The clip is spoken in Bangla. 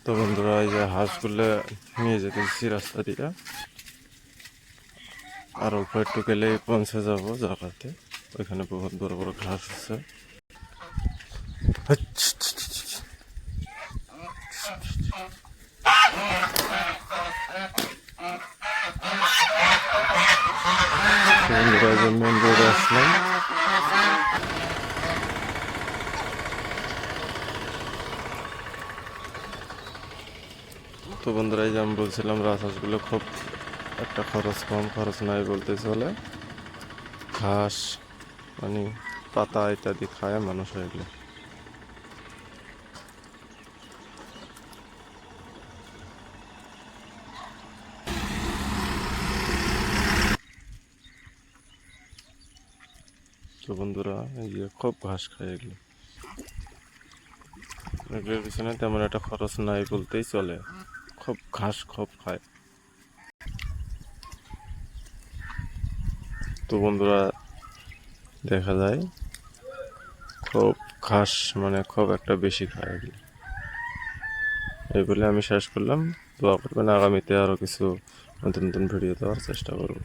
তো বন্ধুরা, এই যে হাঁসগুলো নিয়ে যেতেছি রাস্তা দিয়ে, আর অল্প একটু গেলেই পৌঁছে যাবো জায়গাতে। ওইখানে বহুত বড় বড় ঘাস আছে। বন্ধুরা, যে মেন রোডে আসলাম। তো বন্ধুরা, এই যে আমি বলছিলাম রাজহাঁসগুলো খুব একটা খরচ কম, খরচ নাই বলতে চলে। ঘাস মানে পাতা ইত্যাদি খায় মানুষ এগুলো। তো বন্ধুরা, এই যে খুব ঘাস খায় এগুলো। এগুলোর পিছনে তেমন একটা খরচ নাই বলতেই চলে, খুব ঘাস খুব খায়। তো বন্ধুরা, দেখা যায় খুব ঘাস মানে খুব একটা বেশি খায় এগুলো। এই বলে আমি শেষ করলাম। দোয়া করবেন, আগামীতে আরও কিছু নতুন নতুন ভিডিও দেওয়ার চেষ্টা করব।